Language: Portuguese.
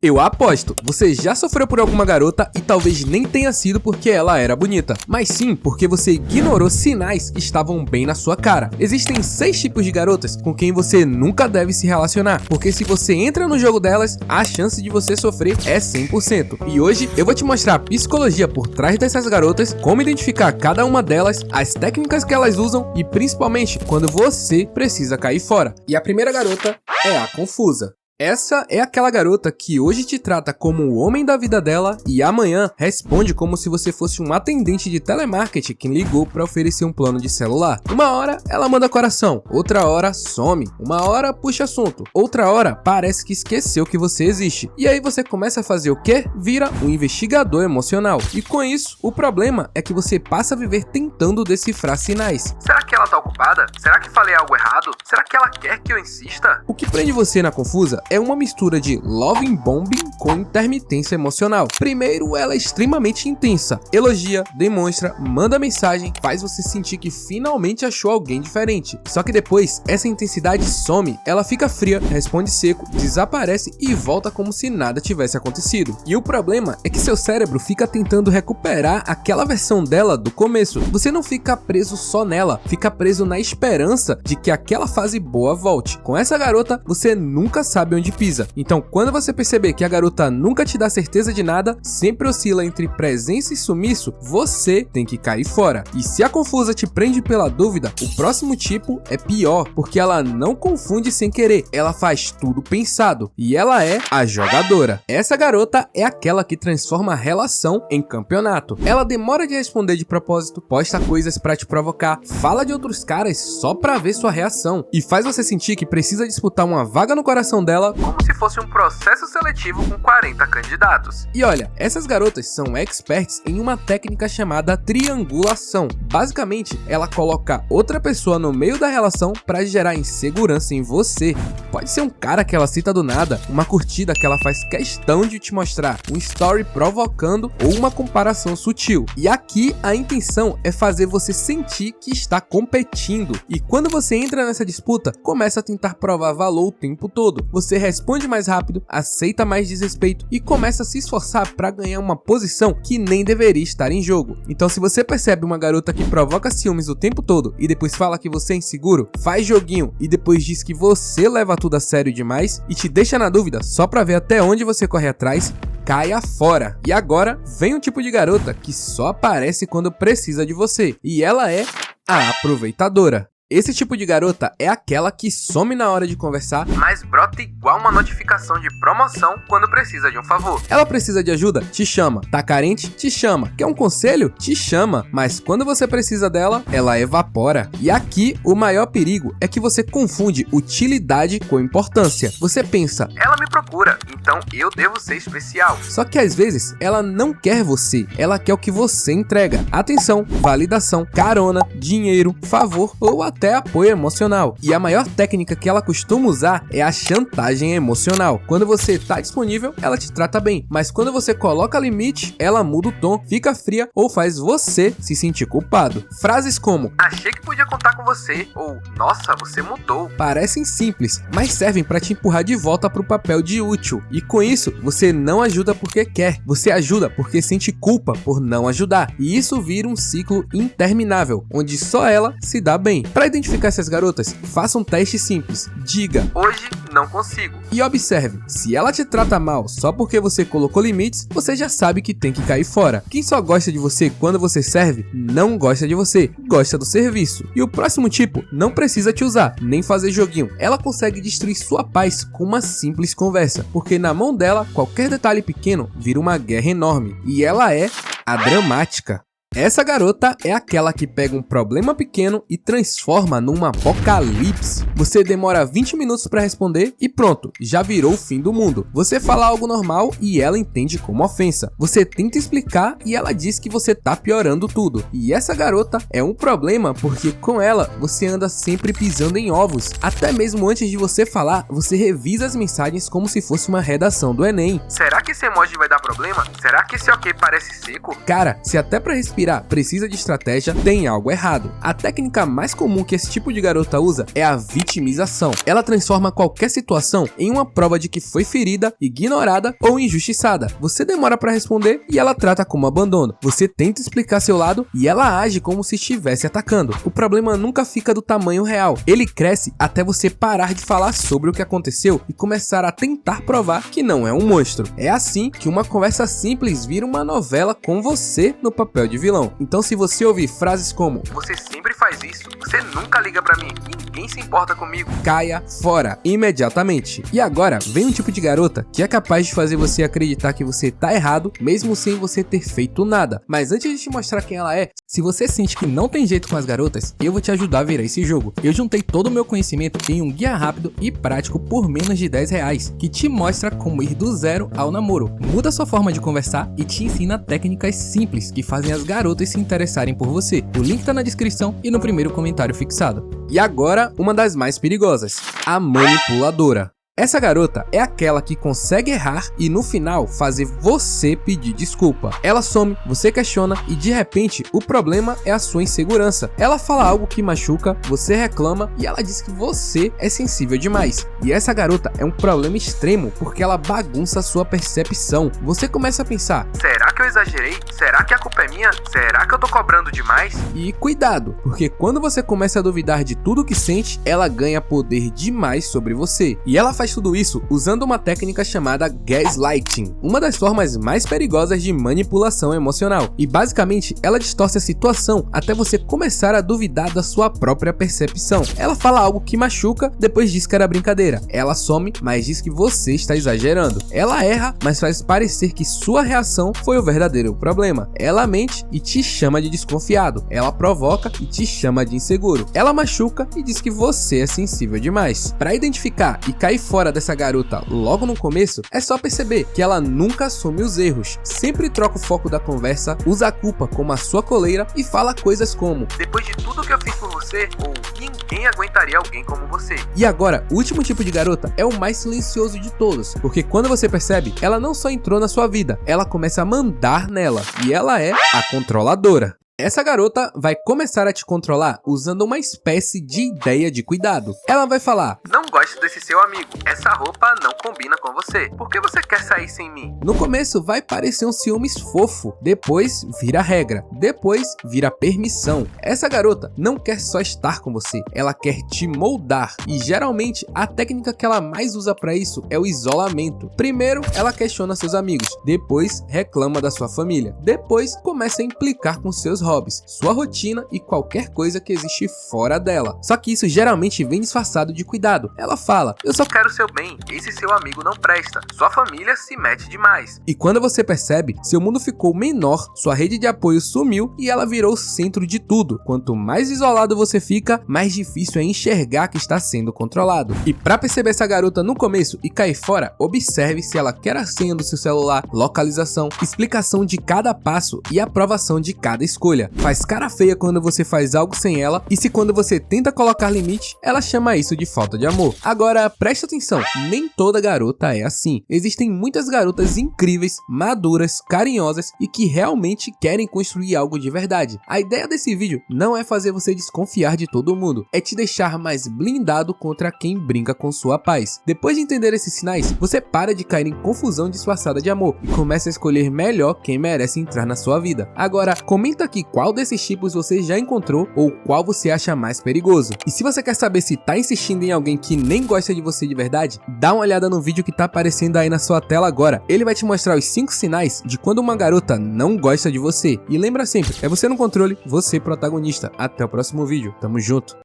Eu aposto, você já sofreu por alguma garota e talvez nem tenha sido porque ela era bonita, mas sim porque você ignorou sinais que estavam bem na sua cara. Existem 6 tipos de garotas com quem você nunca deve se relacionar, porque se você entra no jogo delas, a chance de você sofrer é 100%. E hoje eu vou te mostrar a psicologia por trás dessas garotas, como identificar cada uma delas, as técnicas que elas usam e principalmente quando você precisa cair fora. E a primeira garota é a confusa. Essa é aquela garota que hoje te trata como o homem da vida dela e amanhã responde como se você fosse um atendente de telemarketing que ligou para oferecer um plano de celular. Uma hora ela manda coração, outra hora some, uma hora puxa assunto, outra hora parece que esqueceu que você existe. E aí você começa a fazer o quê? Vira um investigador emocional. E com isso, o problema é que você passa a viver tentando decifrar sinais. Será que ela tá ocupada? Será que falei algo errado? Será que ela quer que eu insista? O que prende você na confusa é uma mistura de loving bombing com intermitência emocional. Primeiro, ela é extremamente intensa, elogia, demonstra, manda mensagem, faz você sentir que finalmente achou alguém diferente. Só que depois, essa intensidade some, ela fica fria, responde seco, desaparece e volta como se nada tivesse acontecido. E o problema é que seu cérebro fica tentando recuperar aquela versão dela do começo. Você não fica preso só nela, fica preso na esperança de que aquela fase boa volte. Com essa garota, você nunca sabe onde pisa. Então, quando você perceber que a garota nunca te dá certeza de nada, sempre oscila entre presença e sumiço, você tem que cair fora. E se a confusa te prende pela dúvida, o próximo tipo é pior, porque ela não confunde sem querer, ela faz tudo pensado. E ela é a jogadora. Essa garota é aquela que transforma a relação em campeonato. Ela demora de responder de propósito, posta coisas pra te provocar, fala de outros caras só pra ver sua reação e faz você sentir que precisa disputar uma vaga no coração dela como se fosse um processo seletivo com 40 candidatos. E olha, essas garotas são experts em uma técnica chamada triangulação. Basicamente, ela coloca outra pessoa no meio da relação para gerar insegurança em você. Pode ser um cara que ela cita do nada, uma curtida que ela faz questão de te mostrar, um story provocando ou uma comparação sutil. E aqui a intenção é fazer você sentir que está competindo. E quando você entra nessa disputa, começa a tentar provar valor o tempo todo. Você responde mais rápido, aceita mais desrespeito e começa a se esforçar para ganhar uma posição que nem deveria estar em jogo. Então, se você percebe uma garota que provoca ciúmes o tempo todo e depois fala que você é inseguro, faz joguinho e depois diz que você leva tudo a sério demais e te deixa na dúvida só para ver até onde você corre atrás, caia fora. E agora vem um tipo de garota que só aparece quando precisa de você e ela é a aproveitadora. Esse tipo de garota é aquela que some na hora de conversar, mas brota igual uma notificação de promoção quando precisa de um favor. Ela precisa de ajuda? Te chama. Tá carente? Te chama. Quer um conselho? Te chama. Mas quando você precisa dela, ela evapora. E aqui, o maior perigo é que você confunde utilidade com importância. Você pensa, ela me procura, então eu devo ser especial. Só que às vezes, ela não quer você. Ela quer o que você entrega. Atenção, validação, carona, dinheiro, favor ou até apoio emocional. E a maior técnica que ela costuma usar é a chantagem emocional. Quando você tá disponível, ela te trata bem, mas quando você coloca limite, ela muda o tom, fica fria ou faz você se sentir culpado. Frases como achei que podia contar com você ou nossa, você mudou parecem simples, mas servem para te empurrar de volta pro papel de útil. E com isso, você não ajuda porque quer, você ajuda porque sente culpa por não ajudar. E isso vira um ciclo interminável, onde só ela se dá bem. Para identificar essas garotas, faça um teste simples. Diga, hoje não consigo. E observe, se ela te trata mal só porque você colocou limites, você já sabe que tem que cair fora. Quem só gosta de você quando você serve, não gosta de você, gosta do serviço. E o próximo tipo não precisa te usar, nem fazer joguinho. Ela consegue destruir sua paz com uma simples conversa, porque na mão dela, qualquer detalhe pequeno vira uma guerra enorme. E ela é a dramática. Essa garota é aquela que pega um problema pequeno e transforma num apocalipse. Você demora 20 minutos para responder e pronto, já virou o fim do mundo. Você fala algo normal e ela entende como ofensa. Você tenta explicar e ela diz que você tá piorando tudo. E essa garota é um problema porque com ela você anda sempre pisando em ovos. Até mesmo antes de você falar, você revisa as mensagens como se fosse uma redação do Enem. Será que esse emoji vai dar problema? Será que esse ok parece seco? Cara, se até para respirar respirar, precisa de estratégia, tem algo errado. A técnica mais comum que esse tipo de garota usa é a vitimização. Ela transforma qualquer situação em uma prova de que foi ferida, ignorada ou injustiçada. Você demora para responder e ela trata como abandono. Você tenta explicar seu lado e ela age como se estivesse atacando. O problema nunca fica do tamanho real. Ele cresce até você parar de falar sobre o que aconteceu e começar a tentar provar que não é um monstro. É assim que uma conversa simples vira uma novela com você no papel de vilão. Então, se você ouvir frases como "Você sempre faz isso, você nunca liga pra mim, ninguém se importa comigo", caia fora imediatamente. E agora vem um tipo de garota que é capaz de fazer você acreditar que você tá errado, mesmo sem você ter feito nada. Mas antes de te mostrar quem ela é, se você sente que não tem jeito com as garotas, eu vou te ajudar a virar esse jogo. Eu juntei todo o meu conhecimento em um guia rápido e prático por menos de R$10, que te mostra como ir do zero ao namoro, muda sua forma de conversar e te ensina técnicas simples que fazem as garotas se interessarem por você. O link tá na descrição e no primeiro comentário fixado. E agora, uma das mais perigosas, a manipuladora. Essa garota é aquela que consegue errar e no final fazer você pedir desculpa. Ela some, você questiona e de repente o problema é a sua insegurança. Ela fala algo que machuca, você reclama e ela diz que você é sensível demais. E essa garota é um problema extremo porque ela bagunça a sua percepção. Você começa a pensar: será que eu exagerei? Será que a culpa é minha? Será que eu tô cobrando demais? E cuidado, porque quando você começa a duvidar de tudo que sente, ela ganha poder demais sobre você. E ela faz tudo isso usando uma técnica chamada gaslighting, uma das formas mais perigosas de manipulação emocional. E basicamente, ela distorce a situação até você começar a duvidar da sua própria percepção. Ela fala algo que machuca, depois diz que era brincadeira. Ela some, mas diz que você está exagerando. Ela erra, mas faz parecer que sua reação foi o verdadeiro problema. Ela mente e te chama de desconfiado. Ela provoca e te chama de inseguro. Ela machuca e diz que você é sensível demais. Para identificar e cair fora dessa garota logo no começo, é só perceber que ela nunca assume os erros, sempre troca o foco da conversa, usa a culpa como a sua coleira e fala coisas como "depois de tudo que eu fiz por você", ou "ninguém aguentaria alguém como você". E agora, o último tipo de garota é o mais silencioso de todos, porque quando você percebe, ela não só entrou na sua vida, ela começa a mandar nela, e ela é a controladora. Essa garota vai começar a te controlar usando uma espécie de ideia de cuidado. Ela vai falar: "Não gosto desse seu amigo, essa roupa não combina com você, por que você quer sair sem mim?". No começo vai parecer um ciúmes fofo, depois vira regra, depois vira permissão. Essa garota não quer só estar com você, ela quer te moldar. E geralmente a técnica que ela mais usa para isso é o isolamento. Primeiro ela questiona seus amigos, depois reclama da sua família, depois começa a implicar com seus hobbies, sua rotina e qualquer coisa que existe fora dela. Só que isso geralmente vem disfarçado de cuidado. Ela fala: "Eu só quero seu bem, esse seu amigo não presta, sua família se mete demais". E quando você percebe, seu mundo ficou menor, sua rede de apoio sumiu e ela virou o centro de tudo. Quanto mais isolado você fica, mais difícil é enxergar que está sendo controlado. E para perceber essa garota no começo e cair fora, observe se ela quer a senha do seu celular, localização, explicação de cada passo e aprovação de cada escolha. Faz cara feia quando você faz algo sem ela, e se quando você tenta colocar limite, ela chama isso de falta de amor. Agora, preste atenção, nem toda garota é assim. Existem muitas garotas incríveis, maduras, carinhosas e que realmente querem construir algo de verdade. A ideia desse vídeo não é fazer você desconfiar de todo mundo, é te deixar mais blindado contra quem brinca com sua paz. Depois de entender esses sinais, você para de cair em confusão disfarçada de amor e começa a escolher melhor quem merece entrar na sua vida. Agora, comenta aqui qual desses tipos você já encontrou ou qual você acha mais perigoso. E se você quer saber se tá insistindo em alguém que nem gosta de você de verdade, dá uma olhada no vídeo que tá aparecendo aí na sua tela agora. Ele vai te mostrar os 5 sinais de quando uma garota não gosta de você. E lembra sempre, é você no controle, você protagonista. Até o próximo vídeo, tamo junto.